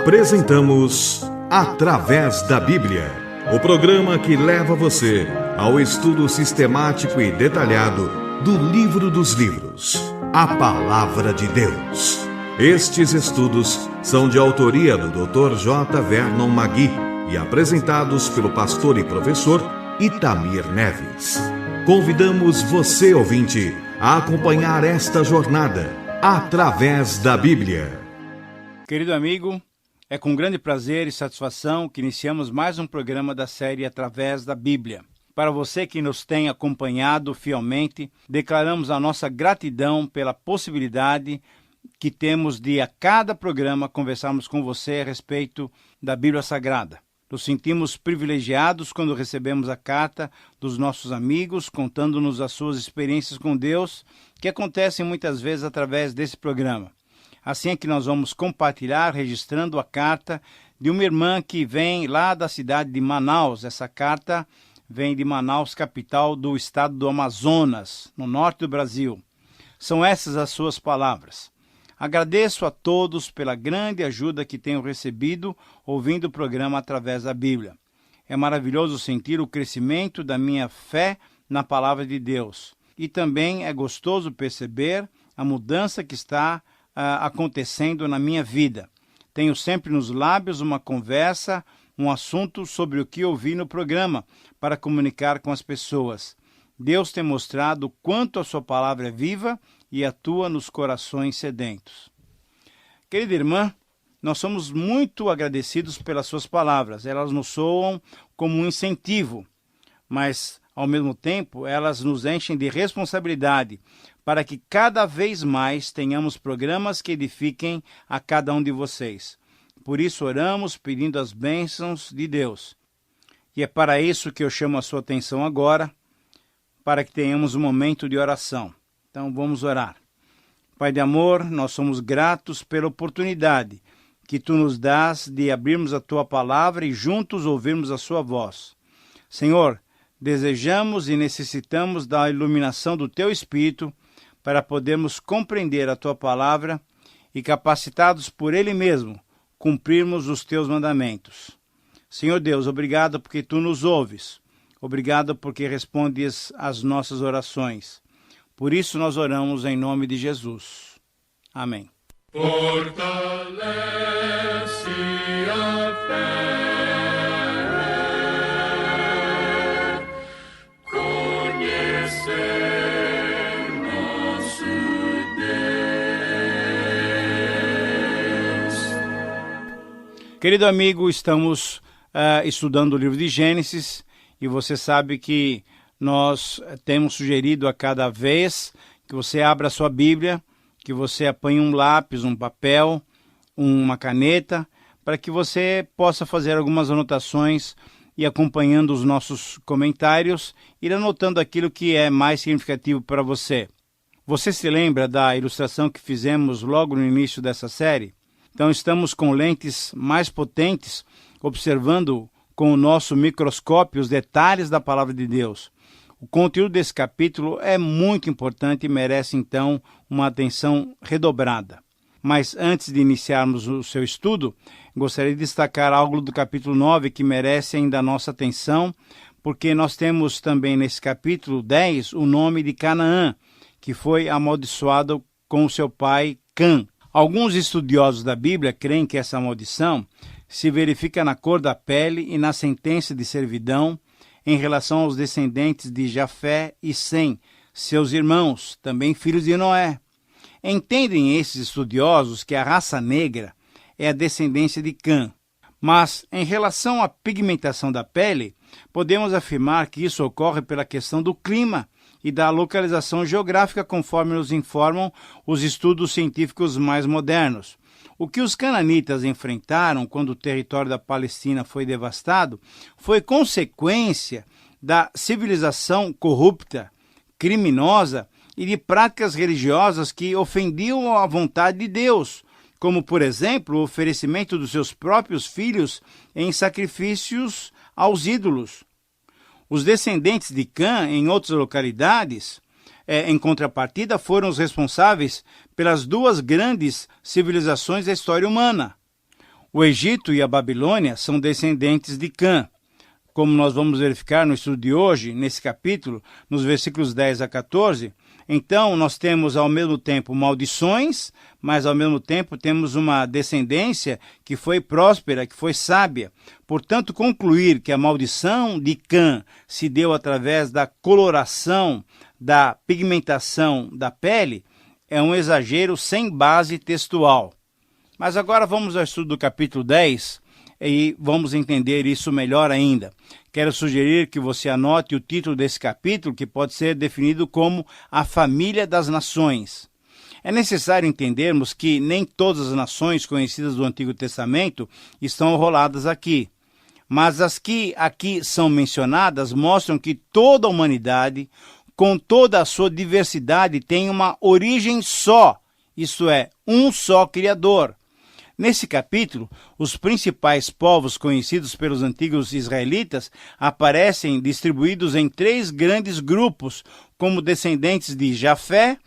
Apresentamos Através da Bíblia, o programa que leva você ao estudo sistemático e detalhado do livro dos livros, a Palavra de Deus. Estes estudos são de autoria do Dr. J. Vernon Magui e apresentados pelo pastor e professor Itamir Neves. Convidamos você, ouvinte, a acompanhar esta jornada através da Bíblia. Querido amigo, é com grande prazer e satisfação que iniciamos mais um programa da série Através da Bíblia. Para você que nos tem acompanhado fielmente, declaramos a nossa gratidão pela possibilidade que temos de, a cada programa, conversarmos com você a respeito da Bíblia Sagrada. Nos sentimos privilegiados quando recebemos a carta dos nossos amigos, contando-nos as suas experiências com Deus, que acontecem muitas vezes através desse programa. Assim é que nós vamos compartilhar, registrando a carta de uma irmã que vem lá da cidade de Manaus. Essa carta vem de Manaus, capital do estado do Amazonas, no norte do Brasil. São essas as suas palavras. Agradeço a todos pela grande ajuda que tenho recebido ouvindo o programa através da Bíblia. É maravilhoso sentir o crescimento da minha fé na Palavra de Deus. E também é gostoso perceber a mudança que está acontecendo na minha vida. Tenho sempre nos lábios uma conversa, um assunto sobre o que ouvi no programa para comunicar com as pessoas. Deus tem mostrado o quanto a sua palavra é viva e atua nos corações sedentos. Querida irmã, nós somos muito agradecidos pelas suas palavras. Elas nos soam como um incentivo, mas, ao mesmo tempo, elas nos enchem de responsabilidade para que cada vez mais tenhamos programas que edifiquem a cada um de vocês. Por isso oramos pedindo as bênçãos de Deus. E é para isso que eu chamo a sua atenção agora, para que tenhamos um momento de oração. Então vamos orar. Pai de amor, nós somos gratos pela oportunidade que Tu nos dás de abrirmos a Tua palavra e juntos ouvirmos a Sua voz. Senhor, desejamos e necessitamos da iluminação do Teu Espírito para podermos compreender a Tua palavra e, capacitados por Ele mesmo, cumprirmos os Teus mandamentos. Senhor Deus, obrigado porque Tu nos ouves. Obrigado porque respondes às nossas orações. Por isso nós oramos em nome de Jesus. Amém. Fortalece a fé, conhecer nosso Deus. Querido amigo, estamos estudando o livro de Gênesis e você sabe que nós temos sugerido a cada vez que você abra a sua Bíblia, que você apanhe um lápis, um papel, uma caneta, para que você possa fazer algumas anotações e, acompanhando os nossos comentários, ir anotando aquilo que é mais significativo para você. Você se lembra da ilustração que fizemos logo no início dessa série? Então estamos com lentes mais potentes, observando com o nosso microscópio os detalhes da Palavra de Deus. O conteúdo desse capítulo é muito importante e merece, então, uma atenção redobrada. Mas antes de iniciarmos o seu estudo, gostaria de destacar algo do capítulo 9 que merece ainda a nossa atenção, porque nós temos também nesse capítulo 10 o nome de Canaã, que foi amaldiçoado com seu pai Cã. Alguns estudiosos da Bíblia creem que essa maldição se verifica na cor da pele e na sentença de servidão em relação aos descendentes de Jafé e Sem, seus irmãos, também filhos de Noé. Entendem esses estudiosos que a raça negra é a descendência de Cã. Mas, em relação à pigmentação da pele, podemos afirmar que isso ocorre pela questão do clima e da localização geográfica, conforme nos informam os estudos científicos mais modernos. O que os cananitas enfrentaram quando o território da Palestina foi devastado foi consequência da civilização corrupta, criminosa e de práticas religiosas que ofendiam a vontade de Deus, como, por exemplo, o oferecimento dos seus próprios filhos em sacrifícios aos ídolos. Os descendentes de Cã, em outras localidades, em contrapartida, foram os responsáveis pelas duas grandes civilizações da história humana. O Egito e a Babilônia são descendentes de Cã. Como nós vamos verificar no estudo de hoje, nesse capítulo, nos versículos 10 a 14, então nós temos ao mesmo tempo maldições, mas ao mesmo tempo temos uma descendência que foi próspera, que foi sábia. Portanto, concluir que a maldição de Cã se deu através da coloração, da pigmentação da pele, é um exagero sem base textual. Mas agora vamos ao estudo do capítulo 10 e vamos entender isso melhor ainda. Quero sugerir que você anote o título desse capítulo, que pode ser definido como A Família das Nações. É necessário entendermos que nem todas as nações conhecidas do Antigo Testamento estão enroladas aqui. Mas as que aqui são mencionadas mostram que toda a humanidade, com toda a sua diversidade, tem uma origem só, isto é, um só Criador. Nesse capítulo, os principais povos conhecidos pelos antigos israelitas aparecem distribuídos em 3 grandes grupos, como descendentes de Jafé,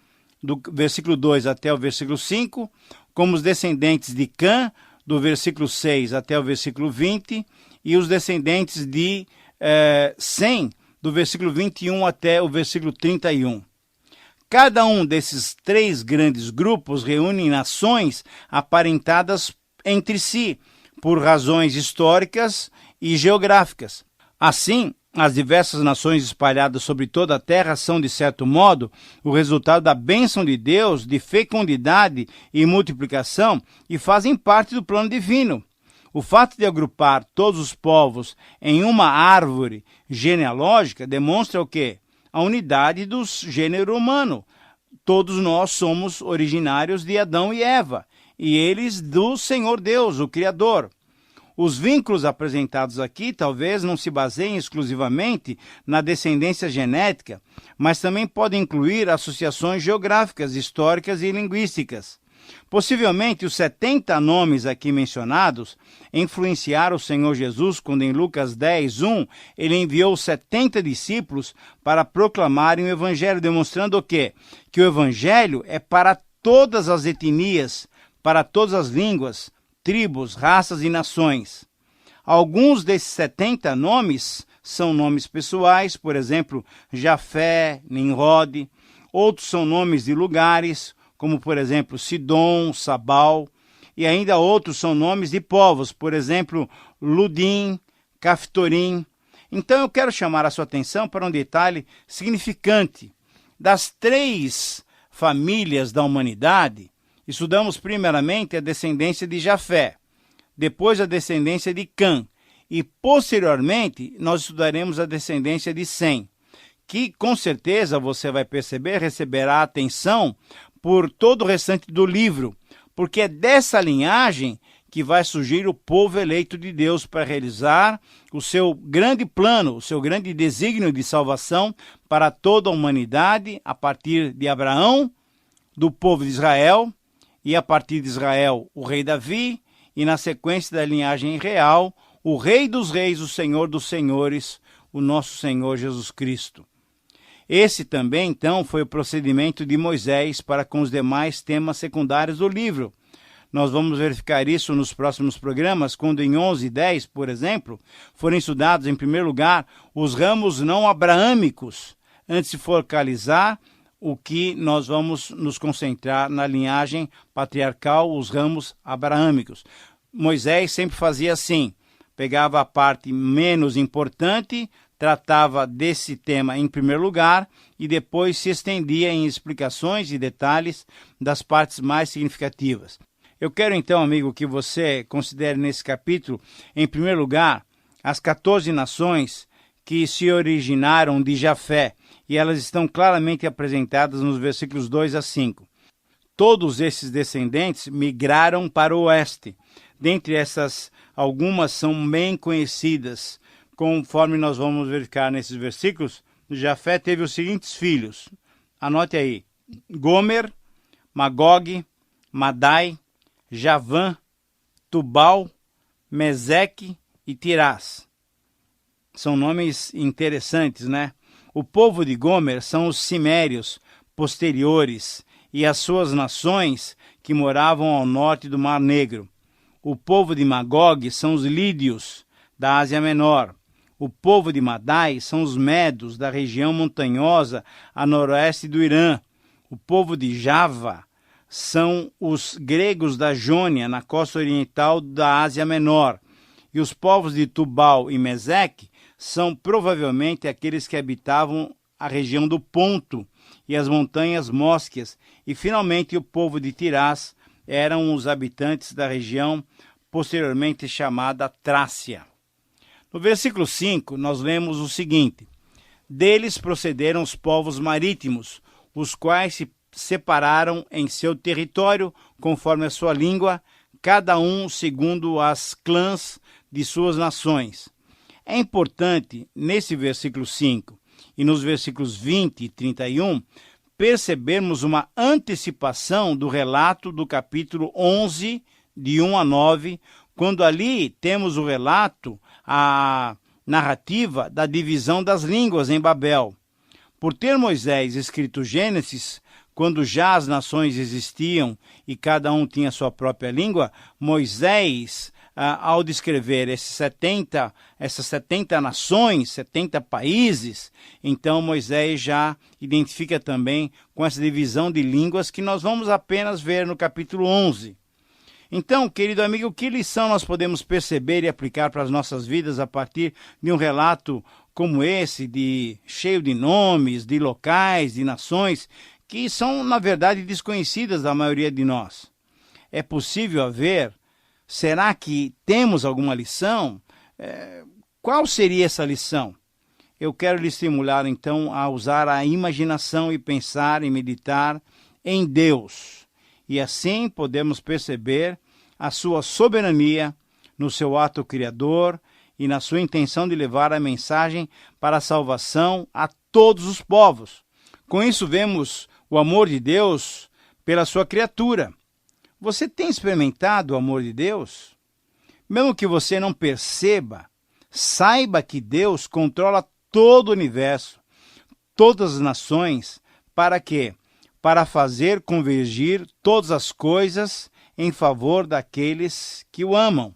do versículo 2 até o versículo 5, como os descendentes de Cã, do versículo 6 até o versículo 20, e os descendentes de Sem, do versículo 21 até o versículo 31. Cada um desses 3 grandes grupos reúne nações aparentadas entre si, por razões históricas e geográficas. Assim, as diversas nações espalhadas sobre toda a terra são, de certo modo, o resultado da bênção de Deus, de fecundidade e multiplicação, e fazem parte do plano divino. O fato de agrupar todos os povos em uma árvore genealógica demonstra o quê? A unidade do gênero humano. Todos nós somos originários de Adão e Eva, e eles do Senhor Deus, o Criador. Os vínculos apresentados aqui talvez não se baseiem exclusivamente na descendência genética, mas também podem incluir associações geográficas, históricas e linguísticas. Possivelmente, os 70 nomes aqui mencionados influenciaram o Senhor Jesus quando em Lucas 10:1 ele enviou 70 discípulos para proclamarem o Evangelho, demonstrando o quê? Que o Evangelho é para todas as etnias, para todas as línguas, tribos, raças e nações. Alguns desses 70 nomes são nomes pessoais, por exemplo, Jafé, Nimrod. Outros são nomes de lugares, como por exemplo Sidom, Sabal, e ainda outros são nomes de povos, por exemplo Ludim, Caftorim. Então eu quero chamar a sua atenção para um detalhe significante. Das 3 famílias da humanidade, estudamos primeiramente a descendência de Jafé, depois a descendência de Cã, e posteriormente nós estudaremos a descendência de Sem, que com certeza você vai perceber receberá atenção por todo o restante do livro, porque é dessa linhagem que vai surgir o povo eleito de Deus para realizar o seu grande plano, o seu grande desígnio de salvação para toda a humanidade, a partir de Abraão, do povo de Israel, e a partir de Israel o rei Davi, e na sequência da linhagem real, o Rei dos Reis, o Senhor dos Senhores, o nosso Senhor Jesus Cristo. Esse também, então, foi o procedimento de Moisés para com os demais temas secundários do livro. Nós vamos verificar isso nos próximos programas, quando em 11 e 10, por exemplo, forem estudados, em primeiro lugar, os ramos não abraâmicos, antes de focalizar o que nós vamos nos concentrar na linhagem patriarcal, os ramos abraâmicos. Moisés sempre fazia assim, pegava a parte menos importante, tratava desse tema em primeiro lugar e depois se estendia em explicações e detalhes das partes mais significativas. Eu quero então, amigo, que você considere nesse capítulo, em primeiro lugar, as 14 nações que se originaram de Jafé, e elas estão claramente apresentadas nos versículos 2 a 5. Todos esses descendentes migraram para o oeste. Dentre essas, algumas são bem conhecidas. Conforme nós vamos verificar nesses versículos, Jafé teve os seguintes filhos. Anote aí: Gomer, Magog, Madai, Javã, Tubal, Meseque e Tirás. São nomes interessantes, né? O povo de Gomer são os cimérios posteriores e as suas nações que moravam ao norte do Mar Negro. O povo de Magog são os lídios, da Ásia Menor. O povo de Madai são os medos, da região montanhosa a noroeste do Irã. O povo de Java são os gregos da Jônia, na costa oriental da Ásia Menor. E os povos de Tubal e Meseque são provavelmente aqueles que habitavam a região do Ponto e as montanhas Mósquias. E, finalmente, o povo de Tirás eram os habitantes da região posteriormente chamada Trácia. No versículo 5, nós lemos o seguinte: deles procederam os povos marítimos, os quais se separaram em seu território, conforme a sua língua, cada um segundo as clãs de suas nações. É importante, nesse versículo 5 e nos versículos 20 e 31, percebermos uma antecipação do relato do capítulo 11, de 1 a 9, quando ali temos o relato, a narrativa da divisão das línguas em Babel. Por ter Moisés escrito Gênesis, quando já as nações existiam e cada um tinha sua própria língua, Moisés, ao descrever essas 70 nações, 70 países, então Moisés já identifica também com essa divisão de línguas que nós vamos apenas ver no capítulo 11. Então, querido amigo, que lição nós podemos perceber e aplicar para as nossas vidas a partir de um relato como esse, cheio de nomes, de locais, de nações, que são, na verdade, desconhecidas da maioria de nós? É possível haver? Será que temos alguma lição? Qual seria essa lição? Eu quero lhe estimular, então, a usar a imaginação e pensar e meditar em Deus. E assim podemos perceber a sua soberania no seu ato criador e na sua intenção de levar a mensagem para a salvação a todos os povos. Com isso, vemos o amor de Deus pela sua criatura. Você tem experimentado o amor de Deus? Mesmo que você não perceba, saiba que Deus controla todo o universo, todas as nações. Para quê? Para fazer convergir todas as coisas em favor daqueles que o amam.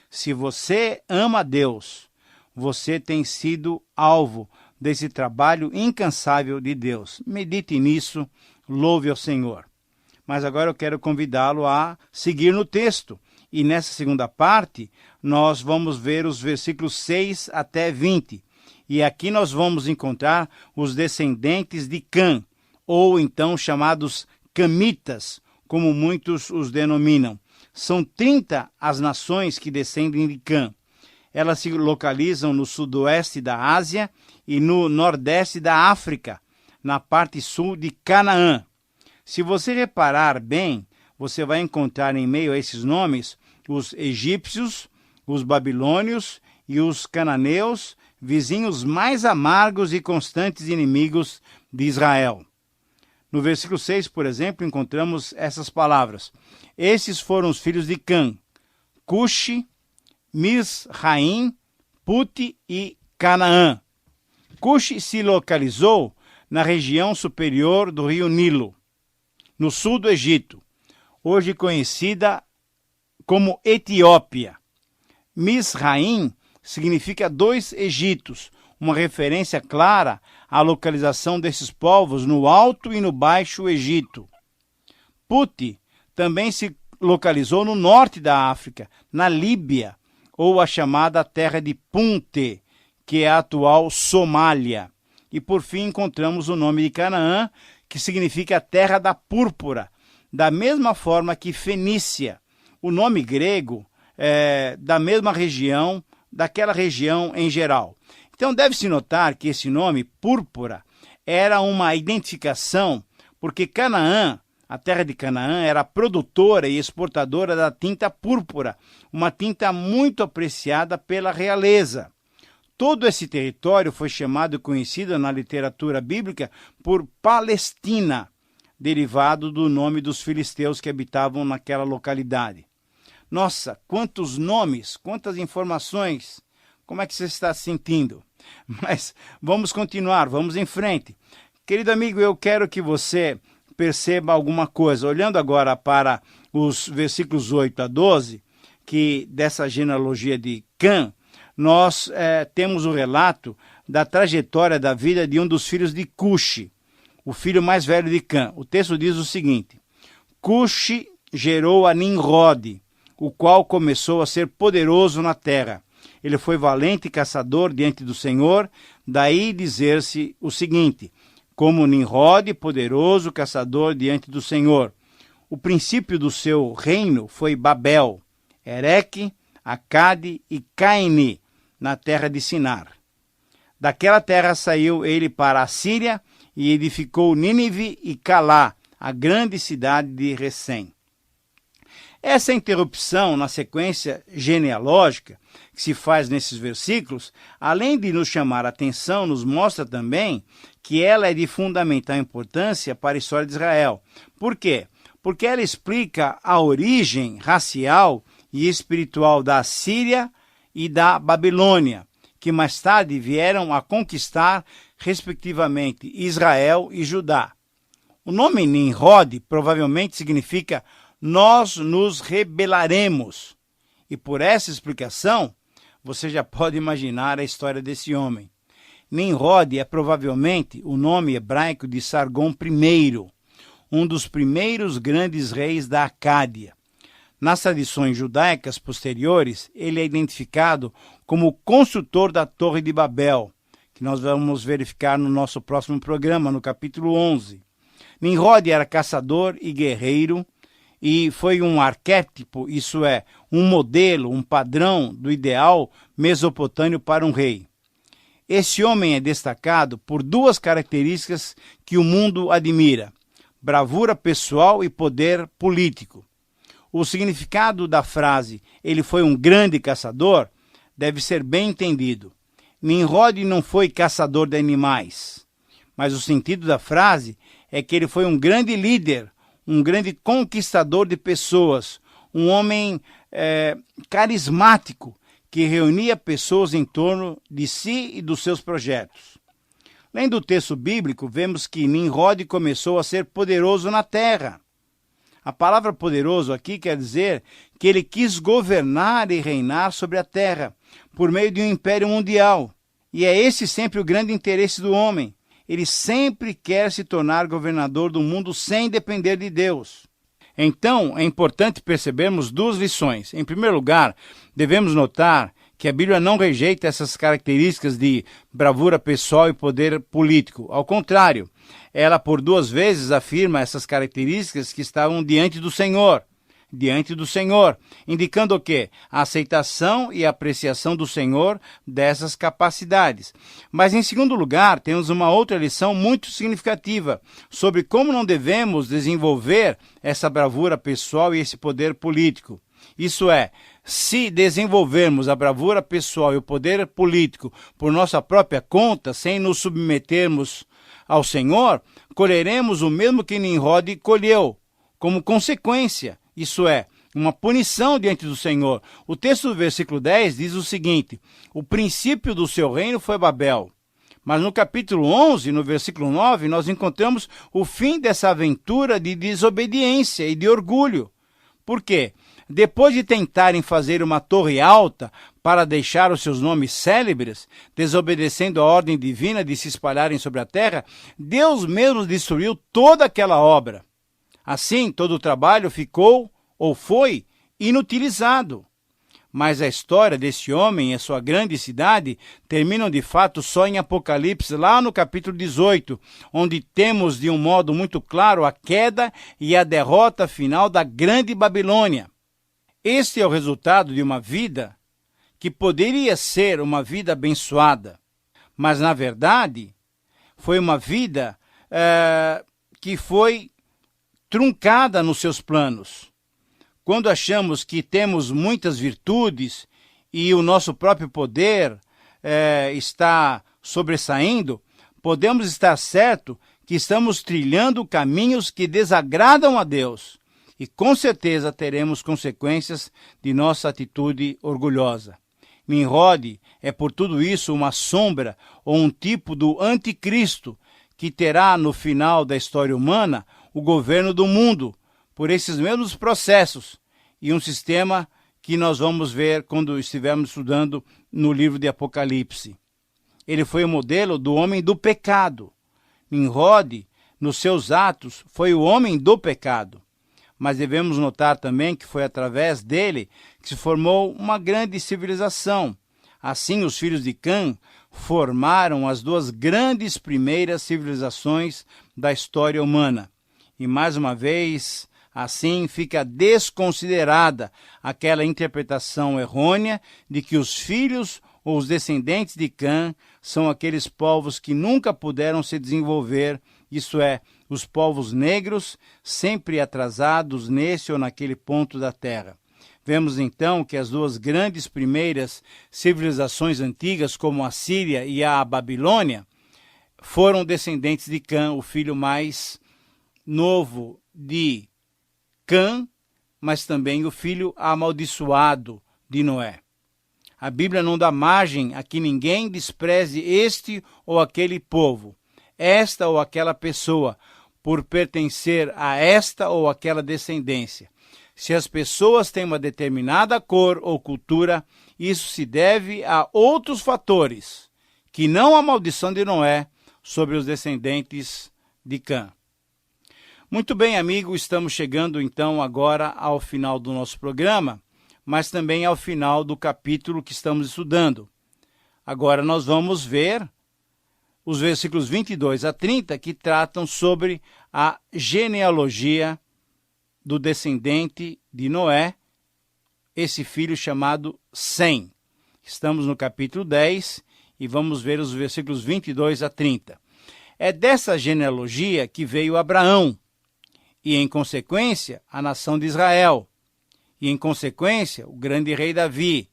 Se você ama a Deus, você tem sido alvo desse trabalho incansável de Deus. Medite nisso, louve ao Senhor. Mas agora eu quero convidá-lo a seguir no texto. E nessa segunda parte, nós vamos ver os versículos 6 até 20. E aqui nós vamos encontrar os descendentes de Cã, ou então chamados camitas, como muitos os denominam. São 30 as nações que descendem de Cã. Elas se localizam no sudoeste da Ásia e no nordeste da África, na parte sul de Canaã. Se você reparar bem, você vai encontrar em meio a esses nomes os egípcios, os babilônios e os cananeus, vizinhos mais amargos e constantes inimigos de Israel. No versículo 6, por exemplo, encontramos essas palavras: esses foram os filhos de Cã: Cuxi, Misraim, Puti e Canaã. Cuxi se localizou na região superior do rio Nilo, no sul do Egito, hoje conhecida como Etiópia. Misraim significa 2 Egitos, uma referência clara à localização desses povos no Alto e no Baixo Egito. Puti também se localizou no norte da África, na Líbia, ou a chamada terra de Punte, que é a atual Somália. E por fim encontramos o nome de Canaã, que significa terra da púrpura, da mesma forma que Fenícia. O nome grego é da mesma região, daquela região em geral. Então deve-se notar que esse nome, púrpura, era uma identificação, porque Canaã, a terra de Canaã, era produtora e exportadora da tinta púrpura, uma tinta muito apreciada pela realeza. Todo esse território foi chamado e conhecido na literatura bíblica por Palestina, derivado do nome dos filisteus que habitavam naquela localidade. Nossa, quantos nomes, quantas informações! Como é que você está se sentindo? Mas vamos continuar, vamos em frente. Querido amigo, eu quero que você perceba alguma coisa. Olhando agora para os versículos 8 a 12, que dessa genealogia de Cã, nós temos o relato da trajetória da vida de um dos filhos de Cuxi, o filho mais velho de Cã. O texto diz o seguinte: Cuxi gerou a Nimrod, o qual começou a ser poderoso na terra. Ele foi valente caçador diante do Senhor, daí dizer-se o seguinte: como Nimrod, poderoso caçador diante do Senhor. O princípio do seu reino foi Babel, Ereque, Acade e Caine, na terra de Sinar. Daquela terra saiu ele para a Síria e edificou Nínive e Calá, a grande cidade de Recém. Essa interrupção na sequência genealógica que se faz nesses versículos, além de nos chamar a atenção, nos mostra também que ela é de fundamental importância para a história de Israel. Por quê? Porque ela explica a origem racial e espiritual da Síria e da Babilônia, que mais tarde vieram a conquistar, respectivamente, Israel e Judá. O nome Nimrod provavelmente significa nós nos rebelaremos. E por essa explicação, você já pode imaginar a história desse homem. Nimrod é provavelmente o nome hebraico de Sargon I, um dos primeiros grandes reis da Acádia. Nas tradições judaicas posteriores, ele é identificado como o construtor da Torre de Babel, que nós vamos verificar no nosso próximo programa, no capítulo 11. Nimrod era caçador e guerreiro, e foi um arquétipo, isso é, um modelo, um padrão do ideal mesopotâmio para um rei. Esse homem é destacado por duas características que o mundo admira: bravura pessoal e poder político. O significado da frase "ele foi um grande caçador" deve ser bem entendido. Nimrod não foi caçador de animais, mas o sentido da frase é que ele foi um grande líder, um grande conquistador de pessoas, um homem carismático que reunia pessoas em torno de si e dos seus projetos. Além do texto bíblico, vemos que Nimrod começou a ser poderoso na terra. A palavra poderoso aqui quer dizer que ele quis governar e reinar sobre a terra por meio de um império mundial. E é esse sempre o grande interesse do homem. Ele sempre quer se tornar governador do mundo sem depender de Deus. Então, é importante percebermos duas lições. Em primeiro lugar, devemos notar que a Bíblia não rejeita essas características de bravura pessoal e poder político. Ao contrário, ela por duas vezes afirma essas características que estavam diante do Senhor, indicando o quê? A aceitação e a apreciação do Senhor dessas capacidades. Mas, em segundo lugar, temos uma outra lição muito significativa sobre como não devemos desenvolver essa bravura pessoal e esse poder político. Isso é, se desenvolvermos a bravura pessoal e o poder político por nossa própria conta, sem nos submetermos ao Senhor, colheremos o mesmo que Nimrod colheu, como consequência. Isso é, uma punição diante do Senhor. O texto do versículo 10 diz o seguinte: o princípio do seu reino foi Babel. Mas no capítulo 11, no versículo 9, nós encontramos o fim dessa aventura de desobediência e de orgulho. Por quê? Depois de tentarem fazer uma torre alta para deixar os seus nomes célebres, desobedecendo a ordem divina de se espalharem sobre a terra, Deus mesmo destruiu toda aquela obra. Assim, todo o trabalho ficou, ou foi, inutilizado. Mas a história desse homem e a sua grande cidade terminam de fato só em Apocalipse, lá no capítulo 18, onde temos de um modo muito claro a queda e a derrota final da grande Babilônia. Este é o resultado de uma vida que poderia ser uma vida abençoada, mas na verdade foi uma vida que foi truncada nos seus planos. Quando achamos que temos muitas virtudes e o nosso próprio poder está sobressaindo, podemos estar certo que estamos trilhando caminhos que desagradam a Deus. E com certeza teremos consequências de nossa atitude orgulhosa. Nimrod é por tudo isso uma sombra ou um tipo do anticristo que terá no final da história humana o governo do mundo por esses mesmos processos e um sistema que nós vamos ver quando estivermos estudando no livro de Apocalipse. Ele foi o modelo do homem do pecado. Nimrod, nos seus atos, foi o homem do pecado. Mas devemos notar também que foi através dele que se formou uma grande civilização. Assim, os filhos de Cã formaram as duas grandes primeiras civilizações da história humana. E, mais uma vez, assim fica desconsiderada aquela interpretação errônea de que os filhos ou os descendentes de Cã são aqueles povos que nunca puderam se desenvolver, isto é, os povos negros, sempre atrasados nesse ou naquele ponto da terra. Vemos então que as duas grandes primeiras civilizações antigas, como a Síria e a Babilônia, foram descendentes de Cã, o filho mais novo de Cã, mas também o filho amaldiçoado de Noé. A Bíblia não dá margem a que ninguém despreze este ou aquele povo, esta ou aquela pessoa, por pertencer a esta ou aquela descendência. Se as pessoas têm uma determinada cor ou cultura, isso se deve a outros fatores, que não a maldição de Noé sobre os descendentes de Cã. Muito bem, amigo, estamos chegando então agora ao final do nosso programa, mas também ao final do capítulo que estamos estudando. Agora nós vamos ver os versículos 22 a 30, que tratam sobre a genealogia do descendente de Noé, esse filho chamado Sem. Estamos no capítulo 10 e vamos ver os versículos 22 a 30. É dessa genealogia que veio Abraão, e em consequência a nação de Israel, e em consequência o grande rei Davi,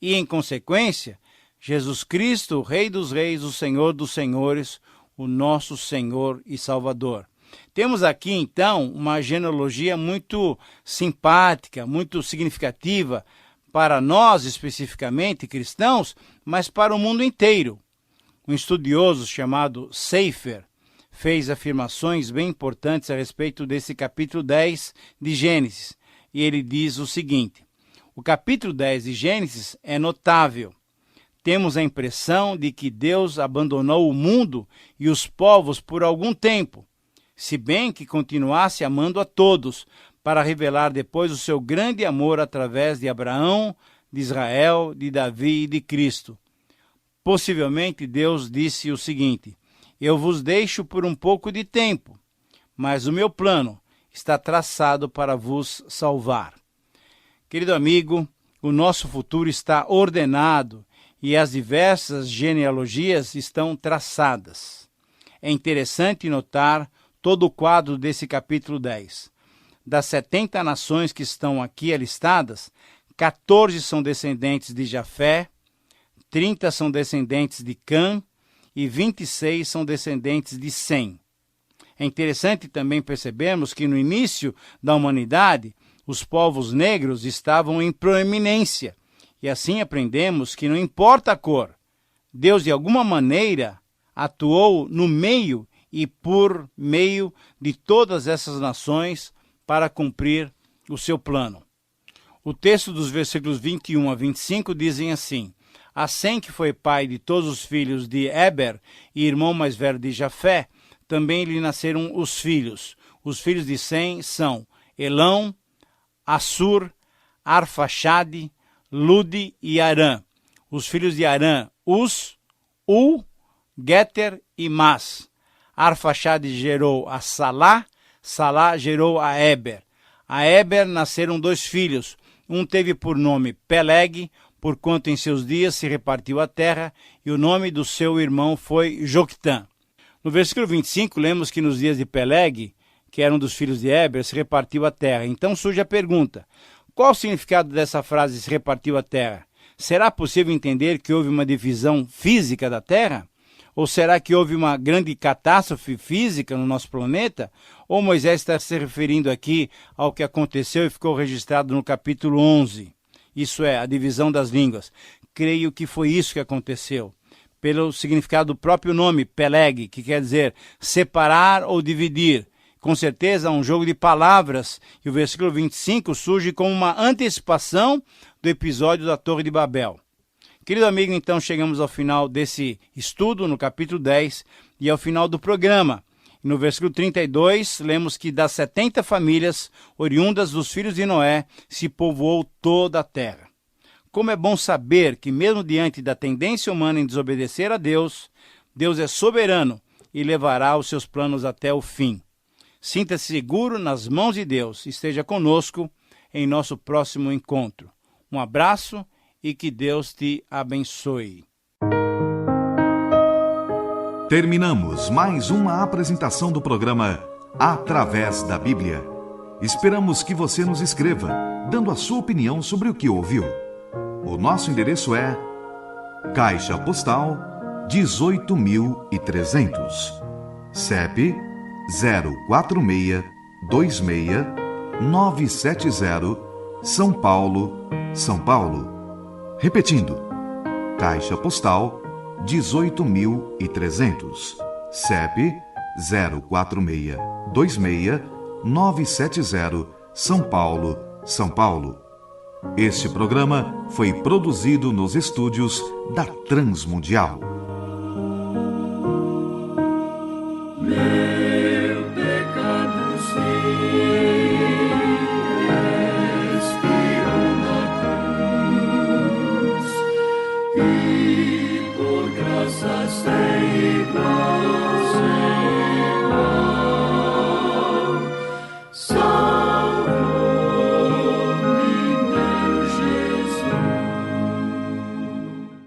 e em consequência Jesus Cristo, o Rei dos Reis, o Senhor dos Senhores, o nosso Senhor e Salvador. Temos aqui, então, uma genealogia muito simpática, muito significativa para nós, especificamente cristãos, mas para o mundo inteiro. Um estudioso chamado Seifer fez afirmações bem importantes a respeito desse capítulo 10 de Gênesis, e ele diz o seguinte: o capítulo 10 de Gênesis é notável. Temos a impressão de que Deus abandonou o mundo e os povos por algum tempo, se bem que continuasse amando a todos, para revelar depois o seu grande amor através de Abraão, de Israel, de Davi e de Cristo. Possivelmente Deus disse o seguinte: eu vos deixo por um pouco de tempo, mas o meu plano está traçado para vos salvar. Querido amigo, o nosso futuro está ordenado e as diversas genealogias estão traçadas. É interessante notar todo o quadro desse capítulo 10. Das 70 nações que estão aqui alistadas, 14 são descendentes de Jafé, 30 são descendentes de Cã e 26 são descendentes de Sem. É interessante também percebermos que no início da humanidade, os povos negros estavam em proeminência. E assim aprendemos que não importa a cor, Deus de alguma maneira atuou no meio e por meio de todas essas nações para cumprir o seu plano. O texto dos versículos 21 a 25 dizem assim: a Sem, que foi pai de todos os filhos de Eber e irmão mais velho de Jafé, também lhe nasceram os filhos. Os filhos de Sem são Elão, Assur, Arfaxade, Lude e Arã. Os filhos de Arã, Uz, U, Geter e Mas. Arfaxade gerou a Salá, Salá gerou a Eber. A Eber nasceram 2 filhos. Um teve por nome Peleg, porquanto em seus dias se repartiu a terra, e o nome do seu irmão foi Joctã. No versículo 25, lemos que nos dias de Peleg, que era um dos filhos de Eber, se repartiu a terra. Então surge a pergunta: qual o significado dessa frase, se repartiu a terra? Será possível entender que houve uma divisão física da terra? Ou será que houve uma grande catástrofe física no nosso planeta? Ou Moisés está se referindo aqui ao que aconteceu e ficou registrado no capítulo 11? Isso é, a divisão das línguas. Creio que foi isso que aconteceu, pelo significado do próprio nome, Peleg, que quer dizer separar ou dividir. Com certeza, um jogo de palavras, e o versículo 25 surge como uma antecipação do episódio da Torre de Babel. Querido amigo, então chegamos ao final desse estudo, no capítulo 10, e ao final do programa. No versículo 32, lemos que das 70 famílias oriundas dos filhos de Noé se povoou toda a terra. Como é bom saber que mesmo diante da tendência humana em desobedecer a Deus, Deus é soberano e levará os seus planos até o fim. Sinta-se seguro nas mãos de Deus. Esteja conosco em nosso próximo encontro. Um abraço e que Deus te abençoe. Terminamos mais uma apresentação do programa Através da Bíblia. Esperamos que você nos escreva, dando a sua opinião sobre o que ouviu. O nosso endereço é Caixa Postal 18.300, CEP 04626-970, São Paulo, São Paulo. Repetindo, Caixa Postal 18.300, CEP 04626-970, São Paulo, São Paulo. Este programa foi produzido nos estúdios da Transmundial.